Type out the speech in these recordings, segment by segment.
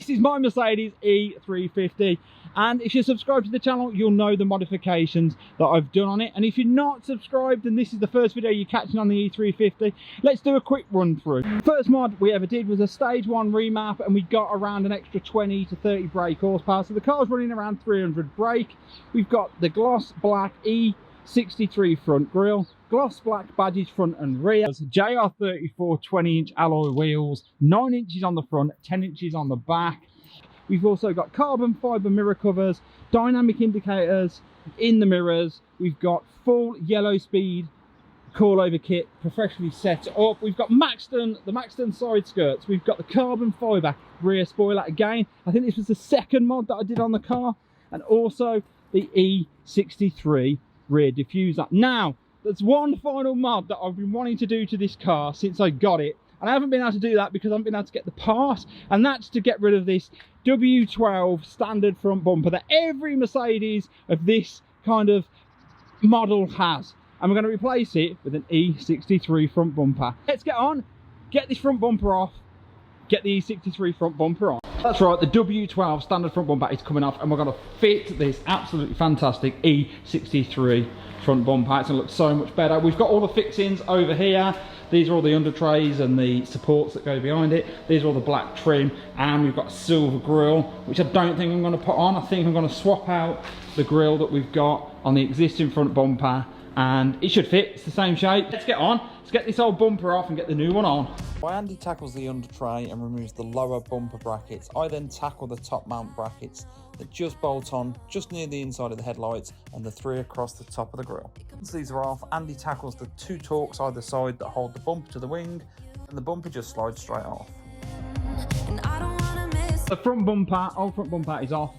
This is my Mercedes E350, and if you're subscribed to the channel, you'll know the modifications that I've done on it. And if you're not subscribed and this is the first video you're catching on the E350, let's do a quick run through. First mod we ever did was a stage 1 remap, and we got around an extra 20 to 30 brake horsepower, so the car's running around 300 brake. We've got the gloss black E63 front grille, gloss black badges front and rear, JR34 20-inch alloy wheels, 9 inches on the front, 10 inches on the back. We've also got carbon fibre mirror covers, dynamic indicators in the mirrors. We've got full yellow speed coilover kit professionally set up. We've got the Maxton side skirts. We've got the carbon fibre rear spoiler. Again, I think this was the second mod that I did on the car, and also the E63 rear diffuser. Now, there's one final mod that I've been wanting to do to this car since I got it, and I haven't been able to do that because I haven't been able to get the part, and that's to get rid of this W12 standard front bumper that every Mercedes of this kind of model has, and we're going to replace it with an E63 front bumper. Let's get on, get this front bumper off, get the E63 front bumper on. That's right, the W12 standard front bumper is coming off, and we're going to fit this absolutely fantastic E63 front bumper. It's going to look so much better. We've got all the fixings over here. These are all the under trays and the supports that go behind it. These are all the black trim, and we've got a silver grille, which I don't think I'm going to put on. I think I'm going to swap out the grille that we've got on the existing front bumper, and it should fit. It's the same shape. Let's get on. Let's get this old bumper off and get the new one on. While Andy tackles the under tray and removes the lower bumper brackets, I then tackle the top mount brackets that just bolt on just near the inside of the headlights and the 3 across the top of the grille. Once these are off, Andy tackles the 2 torques either side that hold the bumper to the wing, and the bumper just slides straight off. The front bumper, old front bumper, is off,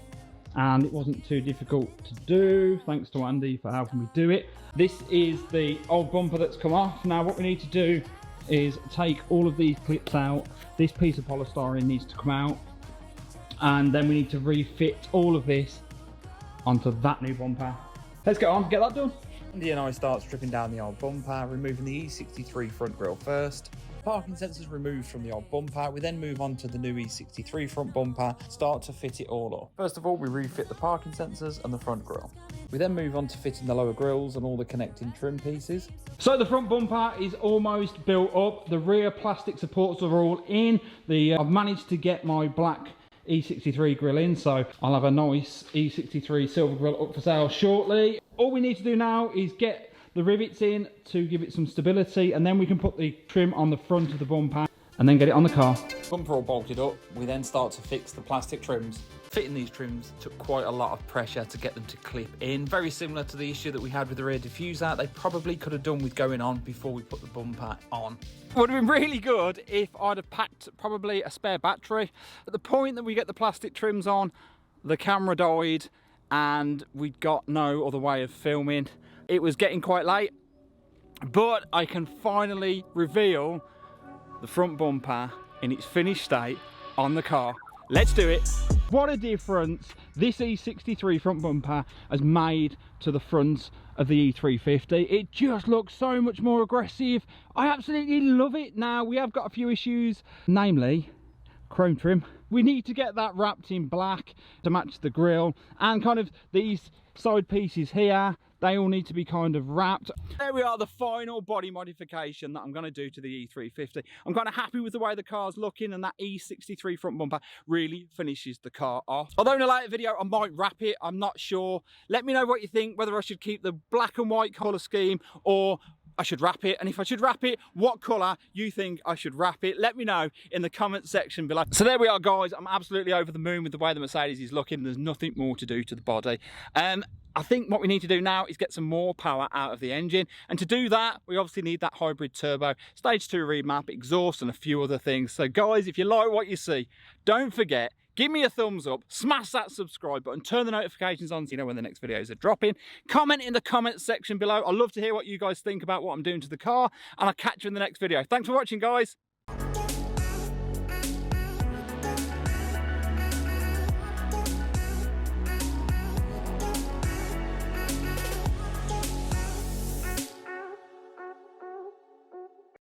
and it wasn't too difficult to do. Thanks to Andy for helping me do it. This is the old bumper that's come off. Now what we need to do is take all of these clips out. This piece of polystyrene needs to come out, and then we need to refit all of this onto that new bumper. Let's get on, get that done. Andy and I start stripping down the old bumper, removing the E63 front grille first. Parking sensors removed from the old bumper. We then move on to the new E63 front bumper, start to fit it all up. First of all, we refit the parking sensors and the front grille. We then move on to fitting the lower grills and all the connecting trim pieces. So the front bumper is almost built up. The rear plastic supports are all in. I've managed to get my black E63 grill in, so I'll have a nice E63 silver grill up for sale shortly. All we need to do now is get the rivets in to give it some stability, and then we can put the trim on the front of the bumper and then get it on the car. Bumper all bolted up, we then start to fix the plastic trims. Fitting these trims took quite a lot of pressure to get them to clip in. Very similar to the issue that we had with the rear diffuser. They probably could have done with going on before we put the bumper on. It would have been really good if I'd have packed probably a spare battery. At the point that we get the plastic trims on, the camera died and we'd got no other way of filming. It was getting quite late, but I can finally reveal the front bumper in its finished state on the car. Let's do it. What a difference this E63 front bumper has made to the front of the E350. It just looks so much more aggressive. I absolutely love it. Now, we have got a few issues, namely chrome trim. We need to get that wrapped in black to match the grille, and kind of these side pieces here, they all need to be kind of wrapped. There we are, the final body modification that I'm going to do to the E350. I'm kind of happy with the way the car's looking, and that E63 front bumper really finishes the car off. Although in a later video I might wrap it, I'm not sure. Let me know what you think, whether I should keep the black and white colour scheme or I should wrap it, and if I should wrap it, what colour you think I should wrap it. Let me know in the comment section below. So there we are, guys. I'm absolutely over the moon with the way the Mercedes is looking. There's nothing more to do to the body. I think what we need to do now is get some more power out of the engine, and to do that we obviously need that hybrid turbo, stage 2 remap, exhaust and a few other things. So guys, if you like what you see, don't forget, give me a thumbs up, smash that subscribe button, turn the notifications on so you know when the next videos are dropping. Comment in the comments section below. I'd love to hear what you guys think about what I'm doing to the car, and I'll catch you in the next video. Thanks for watching, guys.